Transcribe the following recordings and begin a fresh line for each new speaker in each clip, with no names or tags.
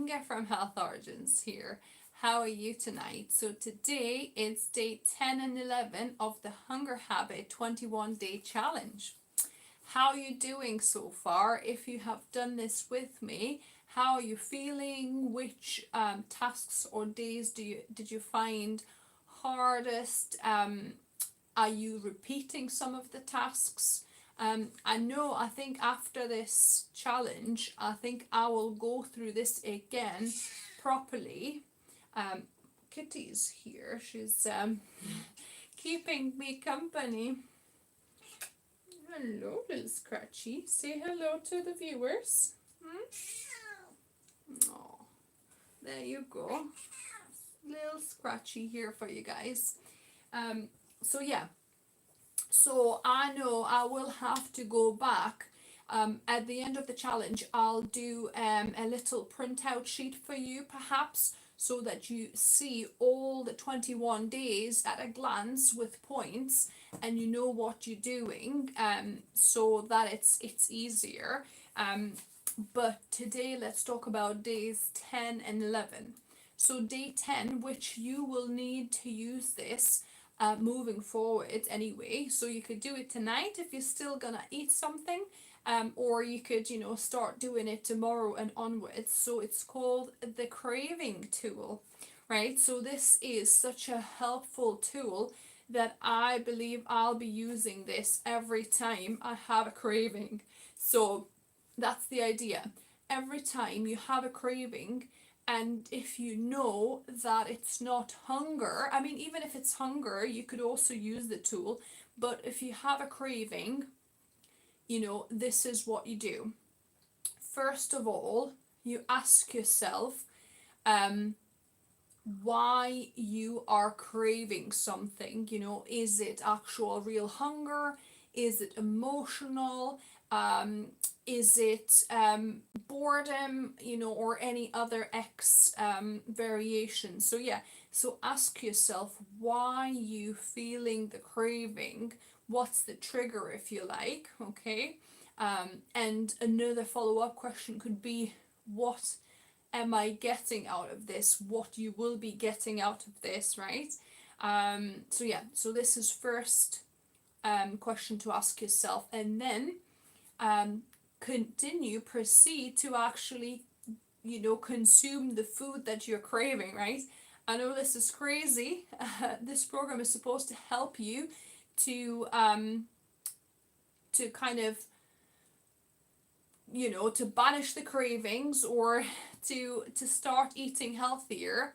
Inga from Health Origins here. How are you tonight? So today it's day 10 and 11 of the Hunger Habit 21-day challenge. How are you doing so far? If you have done this with me, how are you feeling? Which tasks or days did you find hardest? Are you repeating some of the tasks? I think after this challenge, I think I will go through this again properly. Kitty's here. She's keeping me company. Hello, little Scratchy. Say hello to the viewers. Oh, there you go. Little Scratchy here for you guys. So yeah. So I know I will have to go back. At the end of the challenge, I'll do a little printout sheet for you, perhaps, so that you see all the 21 days at a glance with points, and you know what you're doing, so that it's easier. But today, let's talk about days 10 and 11. So day 10, which you will need to use this moving forward anyway, so you could do it tonight if you're still gonna eat something, or you could start doing it tomorrow and onwards. So it's called the craving tool, right? So this is such a helpful tool that I believe I'll be using this every time I have a craving. So that's the idea. Every time you have a craving, and if you know that it's not hunger, I mean, even if it's hunger, you could also use the tool. But if you have a craving, this is what you do. First of all, you ask yourself why you are craving something. Is it actual real hunger? Is it emotional? Is it boredom, or any other variation? So yeah, so ask yourself why you feeling the craving. What's the trigger, if you like? Okay. And another follow-up question could be, what am I getting out of this? What you will be getting out of this, right? So yeah, so this is first question to ask yourself, and then proceed to actually consume the food that you're craving, right? I know this is crazy. This program is supposed to help you to kind of to banish the cravings, or to start eating healthier,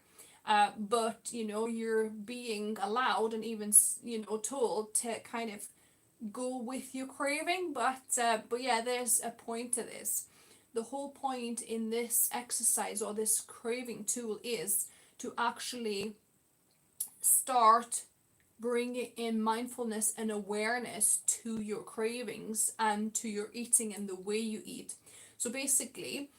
but you're being allowed and even told to kind of go with your craving. But yeah, there's a point to this. The whole point in this exercise or this craving tool is to actually start bringing in mindfulness and awareness to your cravings and to your eating and the way you eat. So basically,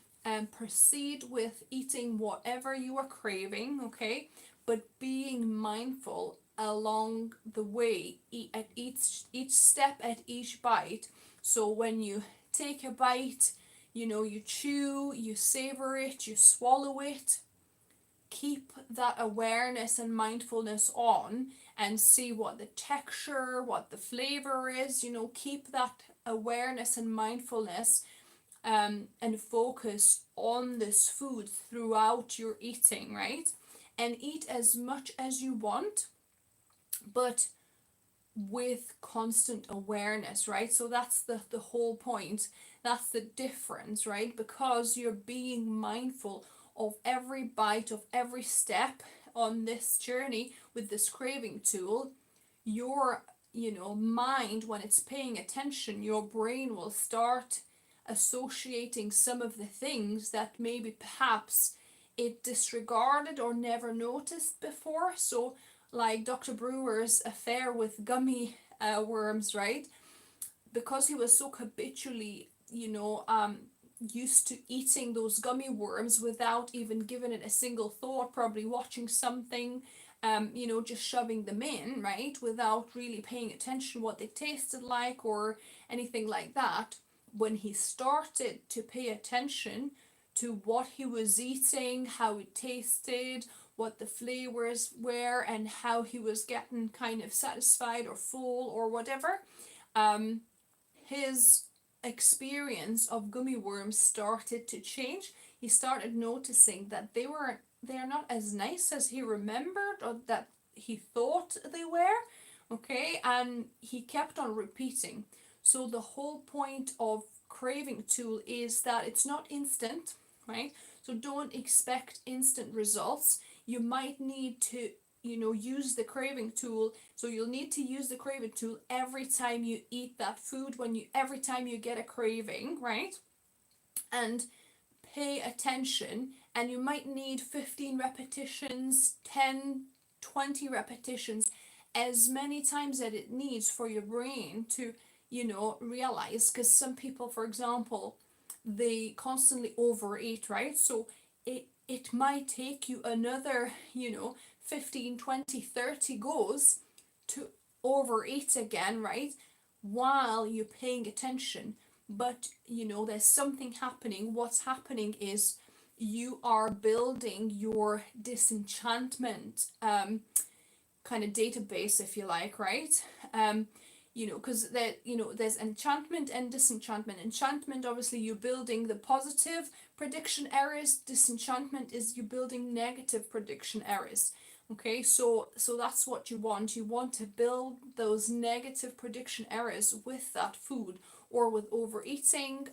proceed with eating whatever you are craving, okay, but being mindful along the way, at each step, at each bite. So when you take a bite, you chew, you savor it, you swallow it, keep that awareness and mindfulness on, and see what the texture, what the flavor is. Keep that awareness and mindfulness, and focus on this food throughout your eating, right? And eat as much as you want, but with constant awareness, right? So that's the whole point. That's the difference, right? Because you're being mindful of every bite, of every step on this journey with this craving tool. Your mind, when it's paying attention, your brain will start associating some of the things that maybe perhaps it disregarded or never noticed before. So like Dr. Brewer's affair with gummy worms, right? Because he was so habitually used to eating those gummy worms without even giving it a single thought, probably watching something, just shoving them in, right, without really paying attention what they tasted like or anything like that. When he started to pay attention to what he was eating, how it tasted, what the flavors were, and how he was getting kind of satisfied or full or whatever, um, his experience of gummy worms started to change. He started noticing that they're not as nice as he remembered or that he thought they were. Okay, and he kept on repeating. So the whole point of craving tool is that it's not instant, right? So don't expect instant results. You might need to, use the craving tool. So you'll need to use the craving tool every time you eat that food, every time you get a craving, right? And pay attention, and you might need 15 repetitions, 10, 20 repetitions, as many times as it needs for your brain to, realize. Because some people, for example, they constantly overeat, right? So it might take you another, 15, 20, 30 goes to overeat again, right? While you're paying attention. But there's something happening. What's happening is you are building your disenchantment kind of database, if you like, right? Because there's enchantment and disenchantment. Enchantment, obviously, you're building the positive prediction errors. Disenchantment is you building negative prediction errors. Okay, so that's what you want. You want to build those negative prediction errors with that food, or with overeating,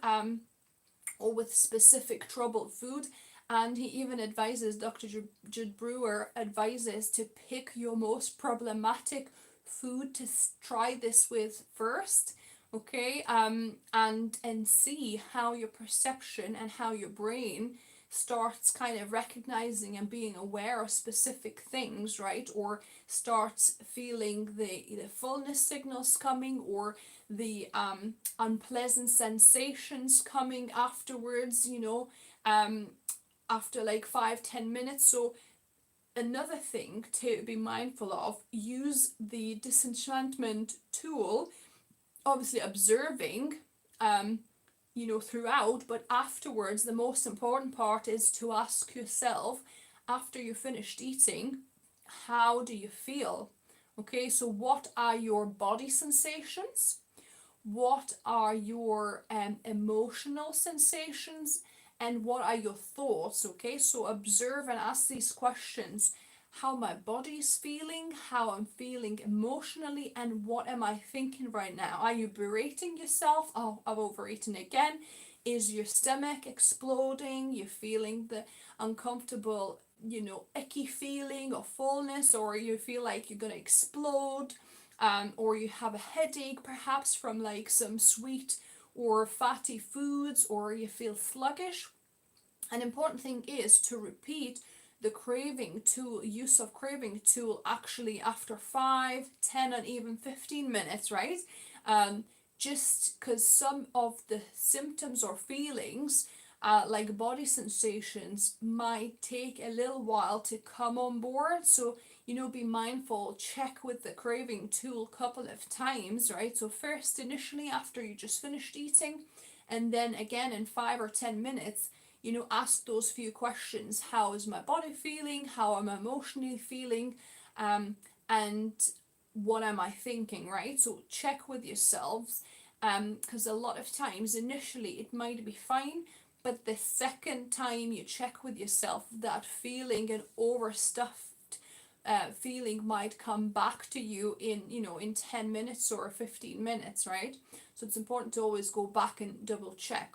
or with specific troubled food. And he even advises, Dr. Jude Brewer advises to pick your most problematic food to try this with first. Okay, and see how your perception and how your brain starts kind of recognizing and being aware of specific things, right? Or starts feeling the fullness signals coming, or the unpleasant sensations coming afterwards, after like 5-10 minutes. So another thing to be mindful of, use the disenchantment tool, obviously observing throughout, but afterwards the most important part is to ask yourself, after you finished eating, how do you feel? Okay, so what are your body sensations? What are your emotional sensations? And what are your thoughts? Okay, so observe and ask these questions: how my body's feeling, how I'm feeling emotionally, and what am I thinking right now? Are you berating yourself? Oh, I've overeaten again. Is your stomach exploding? You're feeling the uncomfortable, icky feeling of fullness, or you feel like you're gonna explode, or you have a headache perhaps from like some sweet or fatty foods, or you feel sluggish. An important thing is to repeat the craving tool, use of craving tool, actually after 5, 10, and even 15 minutes, right? Just because some of the symptoms or feelings, like body sensations, might take a little while to come on board. So be mindful, check with the craving tool a couple of times, right? So first, initially, after you just finished eating, and then again in 5 or 10 minutes, ask those few questions: how is my body feeling, how am I emotionally feeling, and what am I thinking, right? So check with yourselves, because a lot of times initially it might be fine, but the second time you check with yourself, that feeling and overstuffed feeling might come back to you in 10 minutes or 15 minutes, right? So it's important to always go back and double check.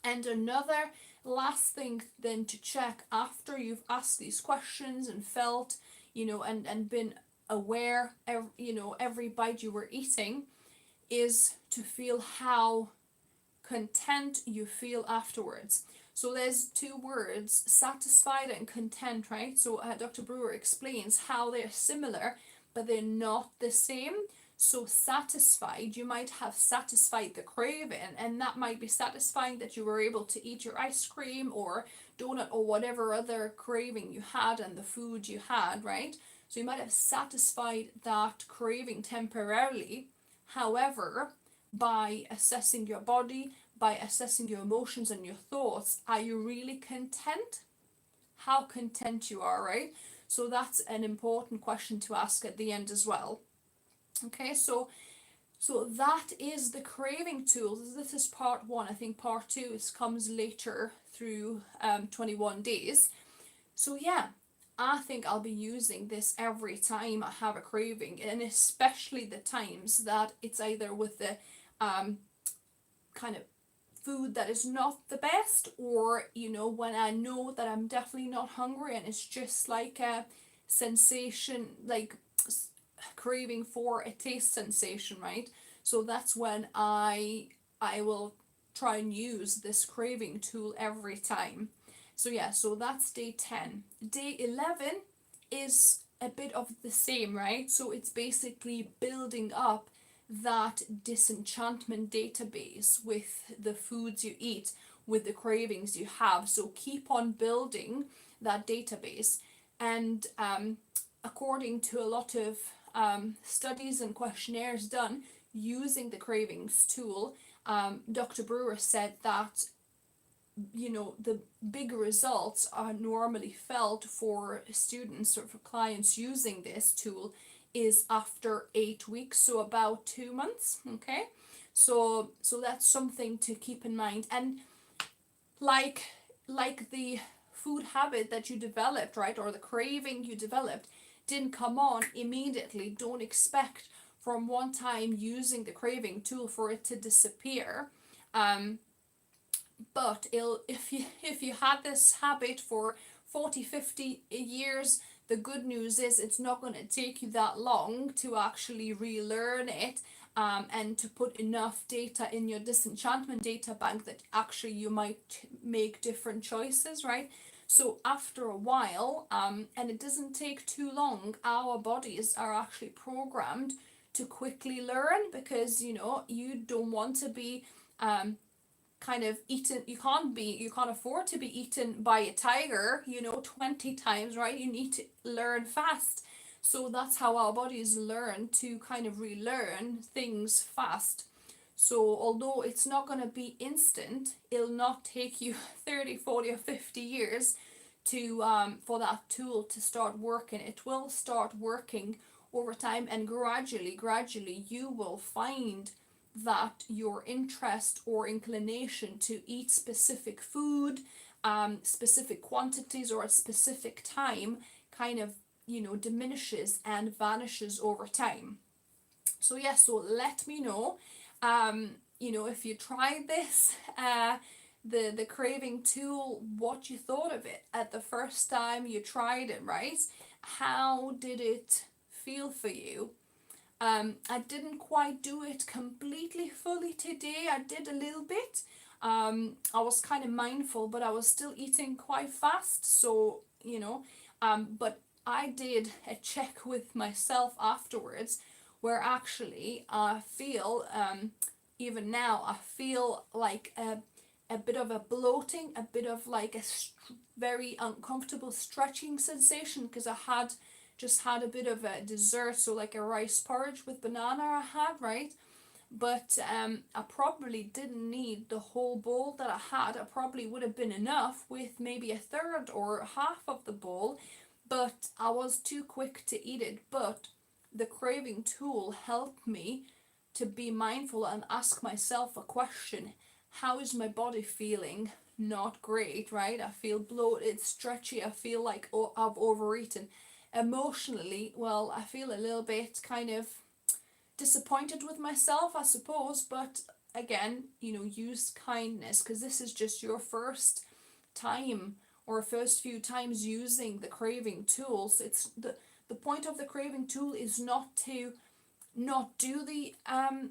And another last thing then to check after you've asked these questions and felt, and been aware, every bite you were eating, is to feel how content you feel afterwards. So there's two words, satisfied and content, right? So Dr. Brewer explains how they're similar, but they're not the same. So satisfied, you might have satisfied the craving, and that might be satisfying that you were able to eat your ice cream or donut or whatever other craving you had and the food you had, right? So you might have satisfied that craving temporarily. However, by assessing your body, by assessing your emotions and your thoughts, are you really content? How content you are, right? So that's an important question to ask at the end as well. Okay, so that is the craving tool. This is part one. I think part two comes later through 21 days. So yeah, I think I'll be using this every time I have a craving, and especially the times that it's either with the kind of food that is not the best, or when I know that I'm definitely not hungry and it's just like a sensation, like craving for a taste sensation, right? So that's when I will try and use this craving tool every time. So yeah, so that's day 10. Day 11 is a bit of the same, right? So it's basically building up that disenchantment database with the foods you eat, with the cravings you have. So keep on building that database. And according to a lot of studies and questionnaires done using the cravings tool, Dr. Brewer said that the big results are normally felt for students or for clients using this tool is after 8 weeks, so about 2 months. Okay, so that's something to keep in mind. And like the food habit that you developed, right, or the craving you developed didn't come on immediately. Don't expect from one time using the craving tool for it to disappear. But if you had this habit for 40-50 years, the good news is it's not going to take you that long to actually relearn it, and to put enough data in your disenchantment data bank that actually you might make different choices, right? So after a while, and it doesn't take too long, our bodies are actually programmed to quickly learn, because you don't want to be kind of eaten. You can't afford to be eaten by a tiger 20 times, right? You need to learn fast. So that's how our bodies learn to kind of relearn things fast. So although it's not going to be instant, it'll not take you 30, 40, or 50 years to for that tool to start working. It will start working over time, and gradually you will find that your interest or inclination to eat specific food, specific quantities, or at specific time kind of diminishes and vanishes over time. So yeah, so let me know if you tried this, the craving tool, what you thought of it at the first time you tried it, right? How did it feel for you? I didn't quite do it completely fully today. I did a little bit. I was kind of mindful, but I was still eating quite fast. So, but I did a check with myself afterwards, where actually I feel, even now, I feel like a bit of a bloating, a bit of like a very uncomfortable stretching sensation, because I had just had a bit of a dessert, so like a rice porridge with banana I had, right? But I probably didn't need the whole bowl that I had. I probably would have been enough with maybe a third or half of the bowl, but I was too quick to eat it. But the craving tool helped me to be mindful and ask myself a question: how is my body feeling? Not great, right? I feel bloated, stretchy, I feel like I've overeaten. Emotionally, well, I feel a little bit kind of disappointed with myself, I suppose, but again, use kindness, because this is just your first time or first few times using the craving tools. It's the point of the craving tool is not to not do the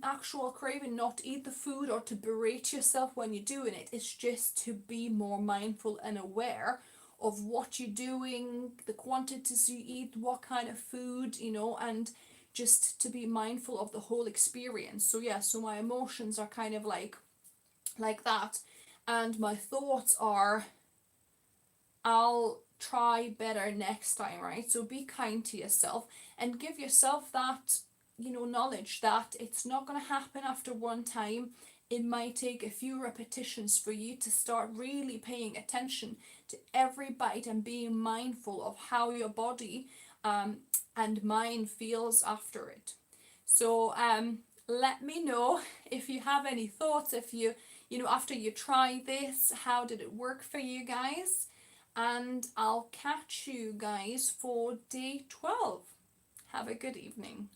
actual craving, not eat the food, or to berate yourself when you're doing it. It's just to be more mindful and aware of what you're doing, the quantities you eat, what kind of food, and just to be mindful of the whole experience. So yeah, so my emotions are kind of like that, and my thoughts are, I'll try better next time, right? So be kind to yourself and give yourself that knowledge that it's not going to happen after one time. it might take a few repetitions for you to start really paying attention to every bite and being mindful of how your body um, and mind feels after it. So let me know if you have any thoughts, if you after you try this, how did it work for you guys? And I'll catch you guys for day 12. Have a good evening.